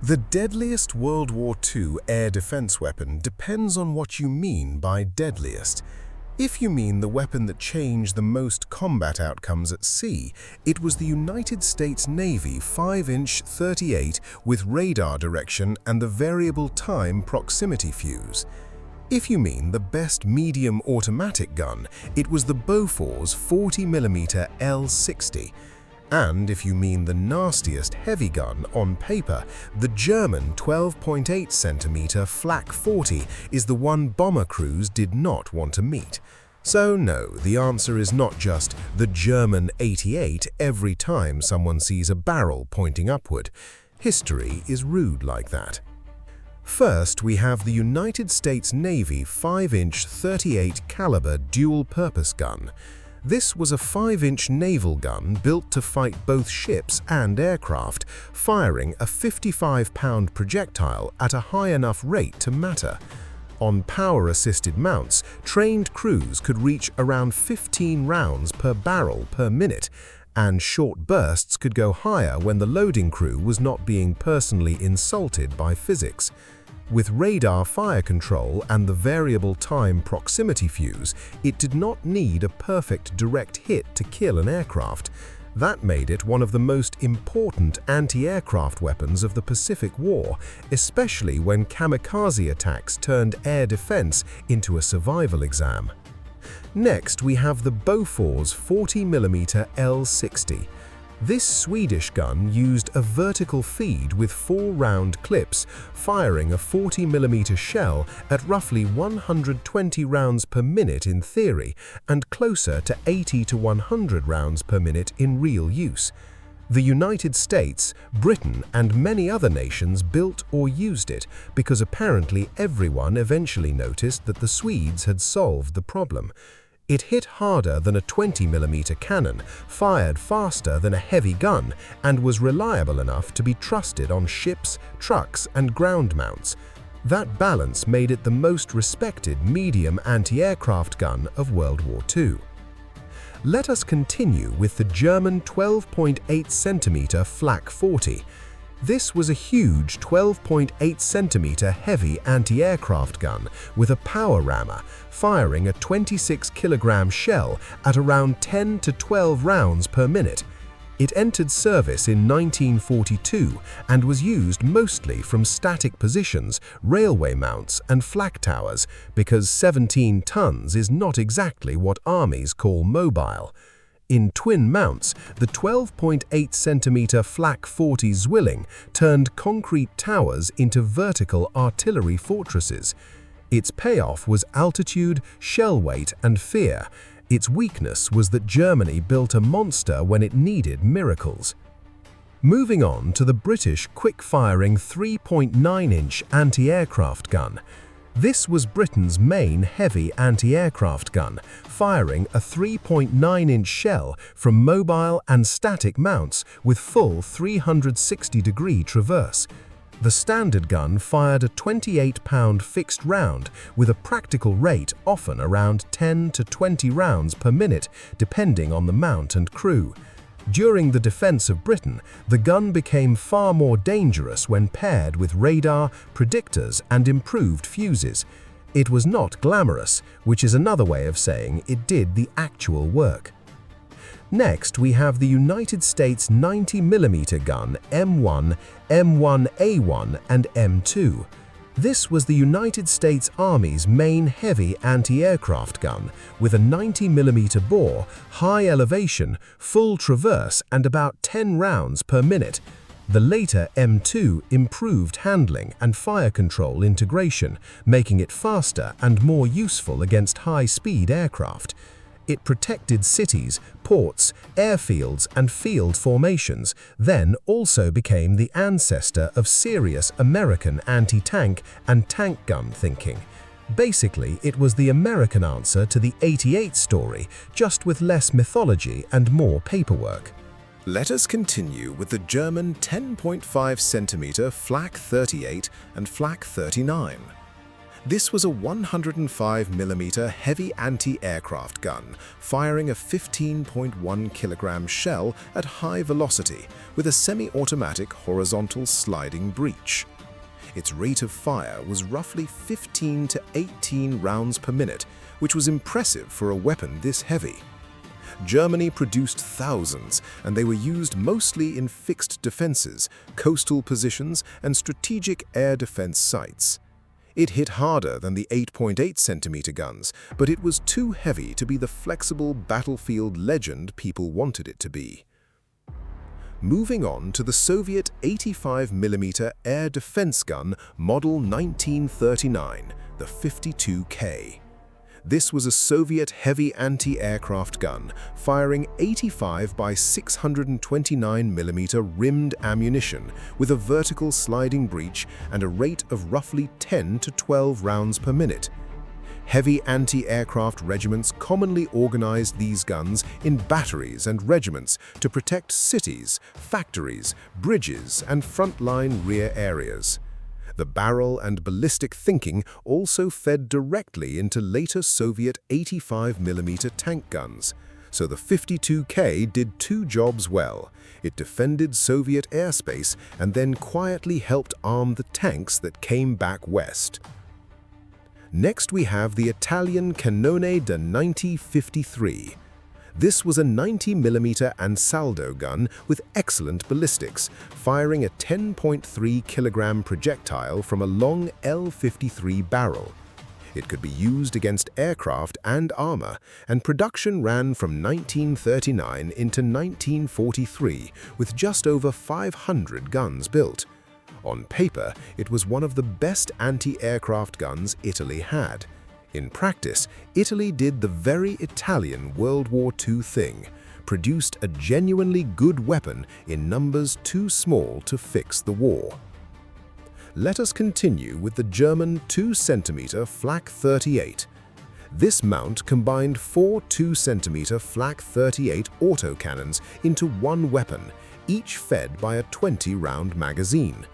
The deadliest World War II air defense weapon depends on what you mean by deadliest. If you mean the weapon that changed the most combat outcomes at sea, it was the United States Navy 5-inch 38 with radar direction and the variable time proximity fuse. If you mean the best medium automatic gun, it was the Bofors 40mm L60. And if you mean the nastiest heavy gun on paper, the German 12.8cm FlaK 40 is the one bomber crews did not want to meet. So no, the answer is not just the German 88 every time someone sees a barrel pointing upward. History is rude like that. First, we have the United States Navy 5-inch 38 caliber dual-purpose gun. This was a 5-inch naval gun built to fight both ships and aircraft, firing a 55-pound projectile at a high enough rate to matter. On power-assisted mounts, trained crews could reach around 15 rounds per barrel per minute, and short bursts could go higher when the loading crew was not being personally insulted by physics. With radar fire control and the variable time proximity fuse, it did not need a perfect direct hit to kill an aircraft. That made it one of the most important anti-aircraft weapons of the Pacific War, especially when kamikaze attacks turned air defense into a survival exam. Next, we have the Bofors 40mm L60. This Swedish gun used a vertical feed with 4-round clips, firing a 40mm shell at roughly 120 rounds per minute in theory and closer to 80 to 100 rounds per minute in real use. The United States, Britain, and many other nations built or used it because apparently everyone eventually noticed that the Swedes had solved the problem. It hit harder than a 20mm cannon, fired faster than a heavy gun, and was reliable enough to be trusted on ships, trucks, and ground mounts. That balance made it the most respected medium anti-aircraft gun of World War II. Let us continue with the German 12.8cm FlaK 40. This was a huge 12.8cm heavy anti-aircraft gun with a power rammer, firing a 26kg shell at around 10 to 12 rounds per minute. It entered service in 1942 and was used mostly from static positions, railway mounts, and flak towers because 17 tons is not exactly what armies call mobile. In twin mounts, the 12.8cm FlaK 40 Zwilling turned concrete towers into vertical artillery fortresses. Its payoff was altitude, shell weight, and fear. Its weakness was that Germany built a monster when it needed miracles. Moving on to the British quick-firing 3.9-inch anti-aircraft gun. This was Britain's main heavy anti-aircraft gun, firing a 3.9-inch shell from mobile and static mounts with full 360-degree traverse. The standard gun fired a 28-pound fixed round with a practical rate often around 10 to 20 rounds per minute, depending on the mount and crew. During the defense of Britain, the gun became far more dangerous when paired with radar, predictors, and improved fuses. It was not glamorous, which is another way of saying it did the actual work. Next, we have the United States 90mm gun M1, M1A1, and M2. This was the United States Army's main heavy anti-aircraft gun, with a 90mm bore, high elevation, full traverse, and about 10 rounds per minute. The later M2 improved handling and fire control integration, making it faster and more useful against high-speed aircraft. It protected cities, ports, airfields, and field formations, then also became the ancestor of serious American anti-tank and tank gun thinking. Basically, it was the American answer to the 88 story, just with less mythology and more paperwork. Let us continue with the German 10.5cm FlaK 38 and FlaK 39. This was a 105mm heavy anti-aircraft gun, firing a 15.1 kilogram shell at high velocity with a semi-automatic horizontal sliding breech. Its rate of fire was roughly 15 to 18 rounds per minute, which was impressive for a weapon this heavy. Germany produced thousands, and they were used mostly in fixed defenses, coastal positions, and strategic air defense sites. It hit harder than the 8.8cm guns, but it was too heavy to be the flexible battlefield legend people wanted it to be. Moving on to the Soviet 85mm air defense gun model 1939, the 52K. This was a Soviet heavy anti-aircraft gun, firing 85 by 629mm rimmed ammunition with a vertical sliding breech and a rate of roughly 10 to 12 rounds per minute. Heavy anti-aircraft regiments commonly organized these guns in batteries and regiments to protect cities, factories, bridges, and frontline rear areas. The barrel and ballistic thinking also fed directly into later Soviet 85mm tank guns, so the 52K did two jobs well. It defended Soviet airspace and then quietly helped arm the tanks that came back west. Next we have the Italian Cannone da 9053. This was a 90mm Ansaldo gun with excellent ballistics, firing a 10.3 kilogram projectile from a long L-53 barrel. It could be used against aircraft and armor, and production ran from 1939 into 1943 with just over 500 guns built. On paper, it was one of the best anti-aircraft guns Italy had. In practice, Italy did the very Italian World War II thing, produced a genuinely good weapon in numbers too small to fix the war. Let us continue with the German 2cm FlaK 38. This mount combined 4 2cm FlaK 38 autocannons into one weapon, each fed by a 20-round magazine.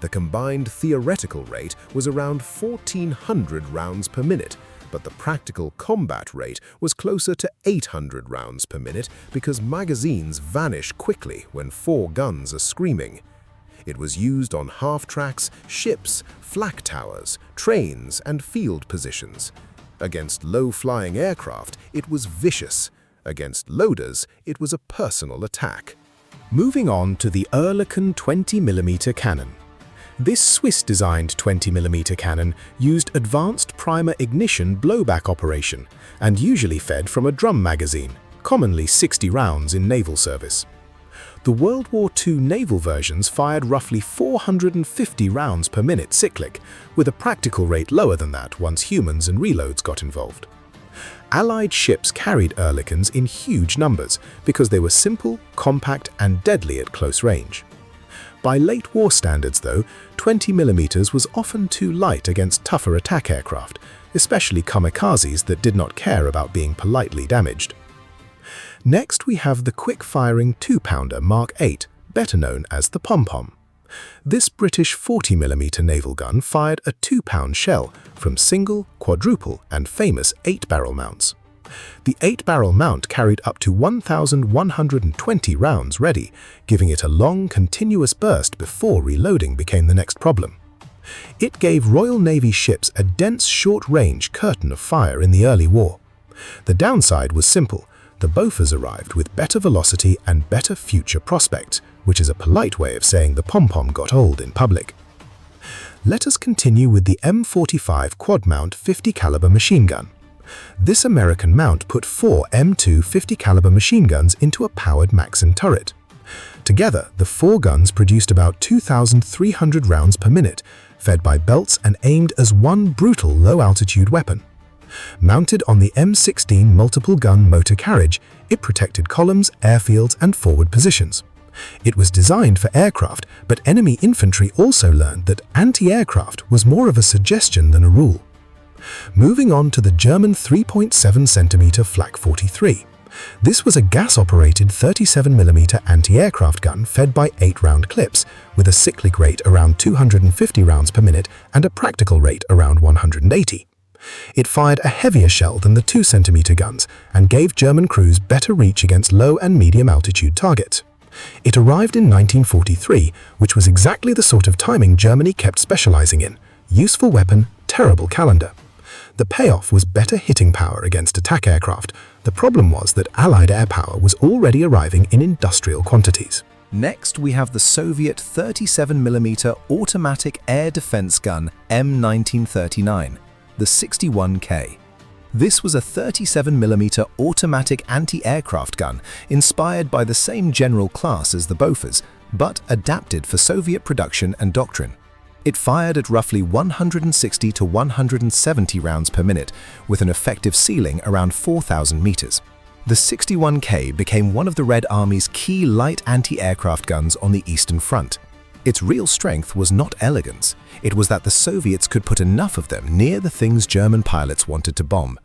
The combined theoretical rate was around 1,400 rounds per minute, but the practical combat rate was closer to 800 rounds per minute because magazines vanish quickly when 4 guns are screaming. It was used on half-tracks, ships, flak towers, trains, and field positions. Against low-flying aircraft, it was vicious. Against loaders, it was a personal attack. Moving on to the Oerlikon 20mm cannon. This Swiss-designed 20mm cannon used advanced primer ignition blowback operation and usually fed from a drum magazine, commonly 60 rounds in naval service. The World War II naval versions fired roughly 450 rounds per minute cyclic, with a practical rate lower than that once humans and reloads got involved. Allied ships carried Oerlikons in huge numbers because they were simple, compact, and deadly at close range. By late war standards, though, 20mm was often too light against tougher attack aircraft, especially kamikazes that did not care about being politely damaged. Next, we have the quick-firing 2-pounder Mark 8, better known as the pom-pom. This British 40mm naval gun fired a 2-pound shell from single, quadruple, and famous 8-barrel mounts. The 8-barrel mount carried up to 1,120 rounds ready, giving it a long, continuous burst before reloading became the next problem. It gave Royal Navy ships a dense, short-range curtain of fire in the early war. The downside was simple. The Bofors arrived with better velocity and better future prospects, which is a polite way of saying the pom-pom got old in public. Let us continue with the M45 quad-mount 50 caliber machine gun. This American mount put 4 M2 50 caliber machine guns into a powered Maxim turret. Together, the 4 guns produced about 2,300 rounds per minute, fed by belts and aimed as one brutal low-altitude weapon. Mounted on the M16 multiple-gun motor carriage, it protected columns, airfields, and forward positions. It was designed for aircraft, but enemy infantry also learned that anti-aircraft was more of a suggestion than a rule. Moving on to the German 3.7cm FlaK 43. This was a gas-operated 37mm anti-aircraft gun fed by 8-round clips, with a cyclic rate around 250 rounds per minute and a practical rate around 180. It fired a heavier shell than the 2cm guns and gave German crews better reach against low and medium-altitude targets. It arrived in 1943, which was exactly the sort of timing Germany kept specializing in. Useful weapon, terrible calendar. The payoff was better hitting power against attack aircraft. The problem was that Allied air power was already arriving in industrial quantities. Next, we have the Soviet 37mm automatic air defense gun M1939, the 61K. This was a 37mm automatic anti-aircraft gun inspired by the same general class as the Bofors, but adapted for Soviet production and doctrine. It fired at roughly 160 to 170 rounds per minute, with an effective ceiling around 4,000 meters. The 61K became one of the Red Army's key light anti-aircraft guns on the Eastern Front. Its real strength was not elegance, it was that the Soviets could put enough of them near the things German pilots wanted to bomb.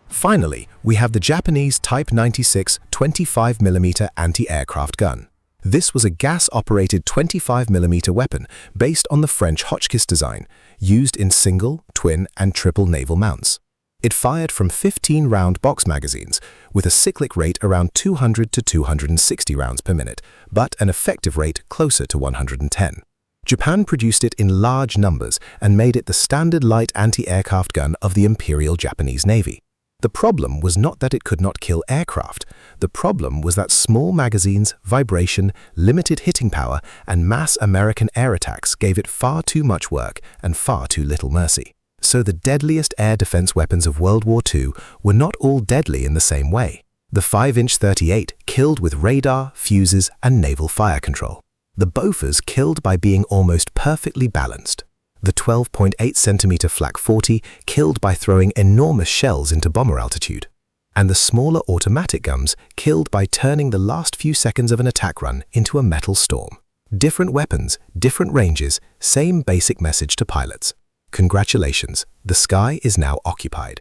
Finally, we have the Japanese Type 96 25mm anti-aircraft gun. This was a gas-operated 25mm weapon based on the French Hotchkiss design, used in single, twin, and triple naval mounts. It fired from 15-round box magazines, with a cyclic rate around 200 to 260 rounds per minute, but an effective rate closer to 110. Japan produced it in large numbers and made it the standard light anti-aircraft gun of the Imperial Japanese Navy. The problem was not that it could not kill aircraft. The problem was that small magazines, vibration, limited hitting power, and mass American air attacks gave it far too much work and far too little mercy. So the deadliest air defense weapons of World War II were not all deadly in the same way. The 5-inch 38 killed with radar, fuses, and naval fire control. The Bofors killed by being almost perfectly balanced. The 12.8cm FlaK 40 killed by throwing enormous shells into bomber altitude. And the smaller automatic guns killed by turning the last few seconds of an attack run into a metal storm. Different weapons, different ranges, same basic message to pilots. Congratulations, the sky is now occupied.